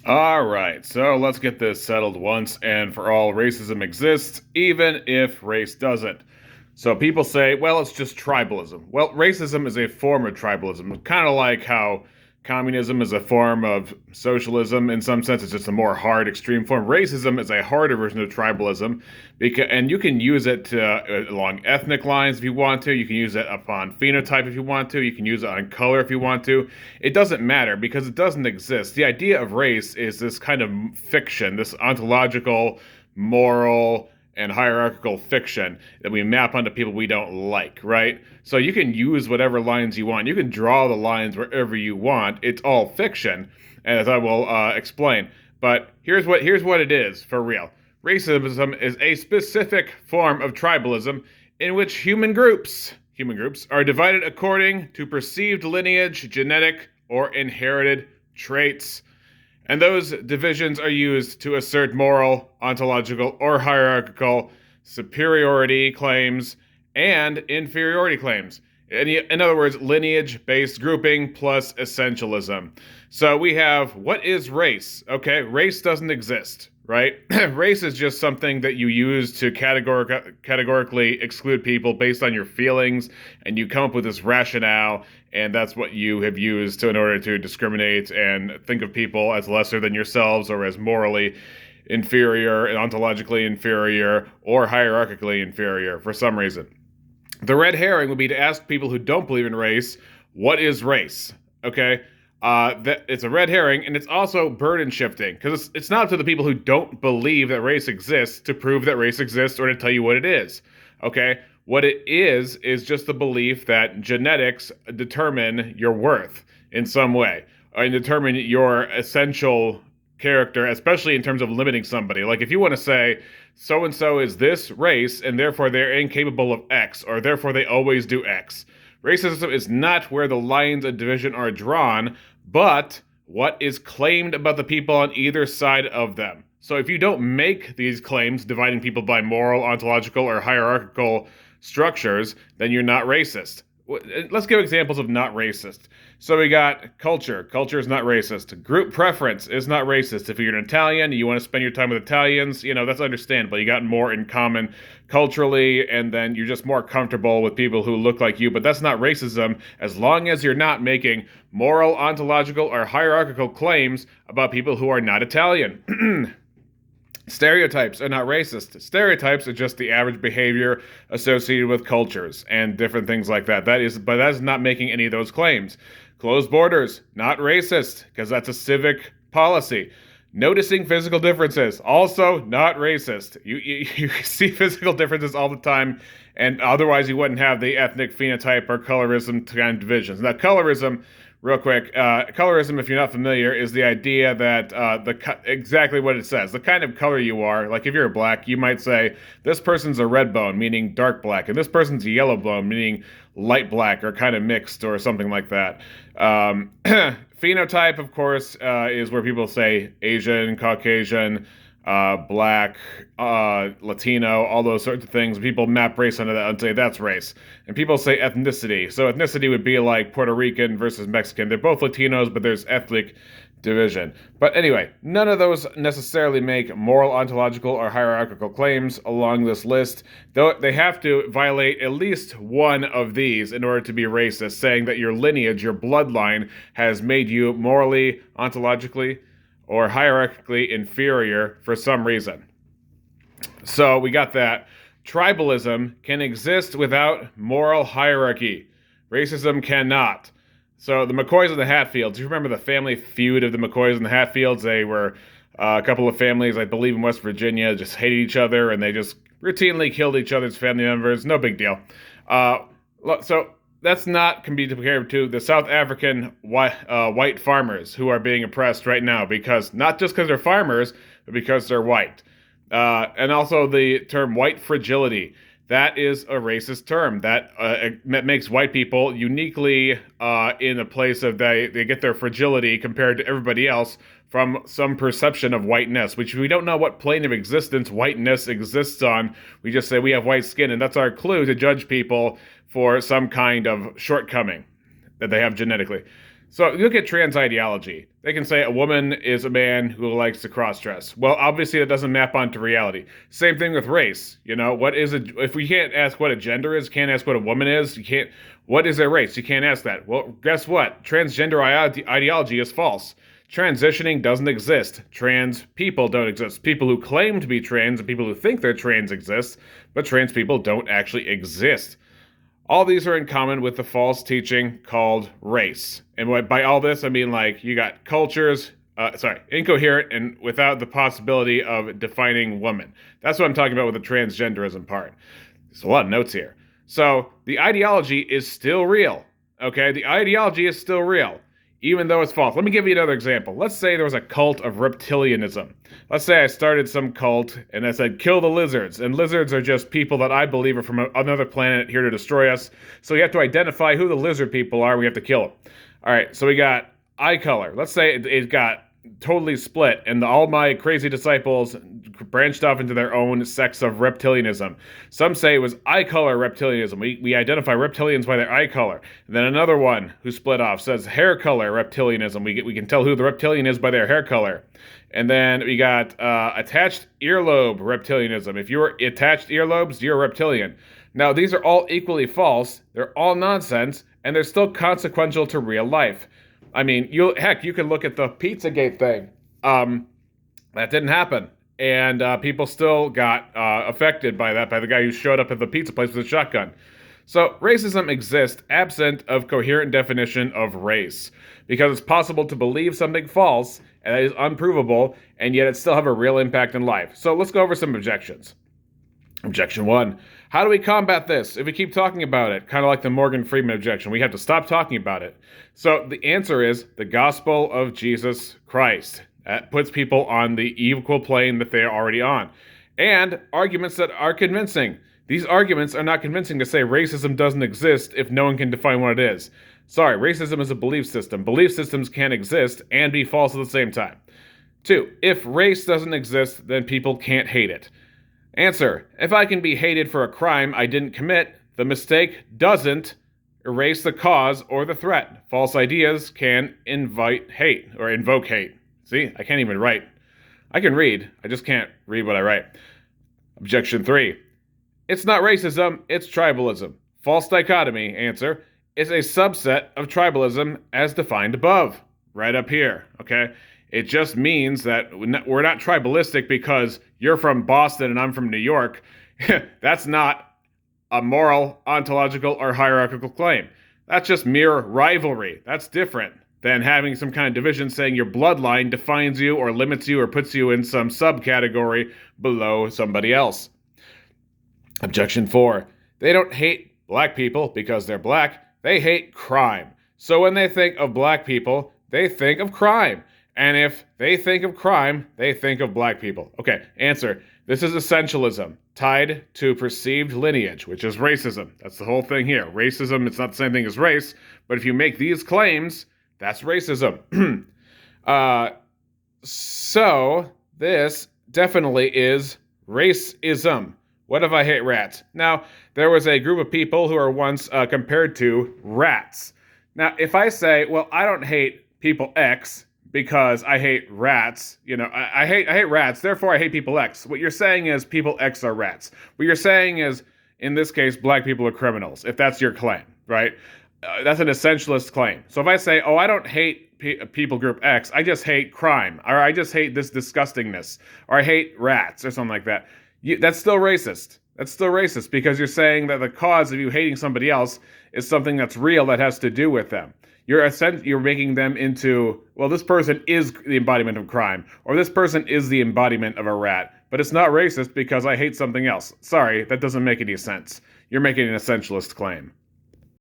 All right, so let's get this settled once and for all. Racism exists, even if race doesn't. So people say, well, it's just tribalism. Well, racism is a form of tribalism, kind of like how communism is a form of socialism. In some sense, it's just a more hard, extreme form. Racism is a harder version of tribalism, and you can use it along ethnic lines if you want to. You can use it upon phenotype if you want to. You can use it on color if you want to. It doesn't matter because it doesn't exist. The idea of race is this kind of fiction, this ontological, moral, and hierarchical fiction that we map onto people we don't like, right? So you can use whatever lines you want. You can draw the lines wherever you want. It's all fiction, as I will explain. But here's what it is for real. Racism is a specific form of tribalism in which human groups are divided according to perceived lineage, genetic, or inherited traits. And those divisions are used to assert moral, ontological, or hierarchical superiority claims and inferiority claims. In other words, lineage-based grouping plus essentialism. So we have, what is race? Okay, race doesn't exist, right? Race is just something that you use to categorically exclude people based on your feelings, and you come up with this rationale, and that's what you have used in order to discriminate and think of people as lesser than yourselves or as morally inferior and ontologically inferior or hierarchically inferior for some reason. The red herring would be to ask people who don't believe in race, what is race? Okay? That it's a red herring, and it's also burden shifting because it's not up to the people who don't believe that race exists to prove that race exists or to tell you what it is. Okay? What it is just the belief that genetics determine your worth in some way and determine your essential character, especially in terms of limiting somebody. Like if you want to say so and so is this race and therefore they're incapable of X or therefore they always do X. Racism is not where the lines of division are drawn, but what is claimed about the people on either side of them. So if you don't make these claims dividing people by moral, ontological, or hierarchical structures, then you're not racist. Let's give examples of not racist. So we got culture. Culture is not racist. Group preference is not racist. If you're an Italian, you want to spend your time with Italians, that's understandable. You got more in common culturally, and then you're just more comfortable with people who look like you. But that's not racism as long as you're not making moral, ontological, or hierarchical claims about people who are not Italian. Stereotypes are not racist. Stereotypes are just the average behavior associated with cultures and different things like that. But that's not making any of those claims. Closed borders, not racist, because that's a civic policy. Noticing physical differences, also not racist. You see physical differences all the time, and otherwise you wouldn't have the ethnic, phenotype, or colorism kind of divisions. Now, colorism, real quick, colorism, if you're not familiar, is the idea that exactly what it says. The kind of color you are, like if you're black, you might say, this person's a red bone, meaning dark black, and this person's a yellow bone, meaning light black, or kind of mixed, or something like that. Phenotype, of course, is where people say Asian, Caucasian, black, Latino, all those sorts of things. People map race onto that and say that's race. And people say ethnicity. So ethnicity would be like Puerto Rican versus Mexican. They're both Latinos, but there's ethnic division. But anyway, none of those necessarily make moral, ontological, or hierarchical claims along this list, though they have to violate at least one of these in order to be racist, saying that your lineage, your bloodline, has made you morally, ontologically, or hierarchically inferior for some reason. So we got that. Tribalism can exist without moral hierarchy. Racism cannot. So the McCoys and the Hatfields, you remember the family feud of the McCoys and the Hatfields? They were a couple of families, I believe in West Virginia, just hated each other and they just routinely killed each other's family members. No big deal. So that's not can be compared to the South African white farmers who are being oppressed right now because not just because they're farmers, but because they're white. And also the term white fragility. That is a racist term that makes white people uniquely in a place of they get their fragility compared to everybody else from some perception of whiteness, which we don't know what plane of existence whiteness exists on. We just say we have white skin, and that's our clue to judge people for some kind of shortcoming that they have genetically. So look at trans ideology. They can say a woman is a man who likes to cross-dress. Well, obviously that doesn't map onto reality. Same thing with race. You know, what is it? If we can't ask what a gender is, can't ask what a woman is, you can't. What is their race? You can't ask that. Well, guess what? Transgender ideology is false. Transitioning doesn't exist. Trans people don't exist. People who claim to be trans and people who think they're trans exist, but trans people don't actually exist. All these are in common with the false teaching called race. And by all this, I mean like you got cultures, incoherent and without the possibility of defining woman. That's what I'm talking about with the transgenderism part. There's a lot of notes here. So the ideology is still real. Okay, the ideology is still real, even though it's false. Let me give you another example. Let's say there was a cult of reptilianism. Let's say I started some cult and I said, kill the lizards. And lizards are just people that I believe are from another planet here to destroy us. So we have to identify who the lizard people are. We have to kill them. All right, so we got eye color. Let's say it got totally split and all my crazy disciples branched off into their own sects of reptilianism. Some say it was eye color reptilianism. We identify reptilians by their eye color. And then another one who split off says hair color reptilianism. We can tell who the reptilian is by their hair color. And then we got attached earlobe reptilianism. If you're attached earlobes, you're a reptilian. Now, these are all equally false. They're all nonsense, and they're still consequential to real life. I mean, you can look at the Pizzagate thing. That didn't happen. And people still got affected by that, by the guy who showed up at the pizza place with a shotgun. So racism exists absent of coherent definition of race, because it's possible to believe something false, and that is unprovable, and yet it still have a real impact in life. So let's go over some objections. Objection 1. How do we combat this? If we keep talking about it, kind of like the Morgan Freeman objection, we have to stop talking about it. So the answer is the gospel of Jesus Christ. That puts people on the equal plane that they are already on. And arguments that are convincing. These arguments are not convincing to say racism doesn't exist if no one can define what it is. Sorry, racism is a belief system. Belief systems can exist and be false at the same time. 2. If race doesn't exist, then people can't hate it. Answer. If I can be hated for a crime I didn't commit, the mistake doesn't erase the cause or the threat. False ideas can invite hate or invoke hate. See, I can't even write. I can read, I just can't read what I write. Objection 3. It's not racism, it's tribalism. False dichotomy. Answer. It's a subset of tribalism as defined above. Right up here, okay? It just means that we're not tribalistic because you're from Boston and I'm from New York. That's not a moral, ontological, or hierarchical claim. That's just mere rivalry. That's different than having some kind of division saying your bloodline defines you or limits you or puts you in some subcategory below somebody else. Objection 4. They don't hate black people because they're black. They hate crime. So when they think of black people, they think of crime. And if they think of crime, they think of black people. Okay, answer. This is essentialism tied to perceived lineage, which is racism. That's the whole thing here. Racism, it's not the same thing as race, but if you make these claims, that's racism. So this definitely is racism. What if I hate rats? Now, there was a group of people who are once compared to rats. Now, if I say, well, I don't hate people X because I hate rats, I hate rats, therefore I hate people X. What you're saying is people X are rats. What you're saying is, in this case, black people are criminals, if that's your claim, right? That's an essentialist claim. So if I say, oh, I don't hate people group X, I just hate crime, or I just hate this disgustingness, or I hate rats, or something like that, that's still racist. That's still racist because you're saying that the cause of you hating somebody else is something that's real that has to do with them. You're making them into, well, this person is the embodiment of crime, or this person is the embodiment of a rat, but it's not racist because I hate something else. Sorry, that doesn't make any sense. You're making an essentialist claim.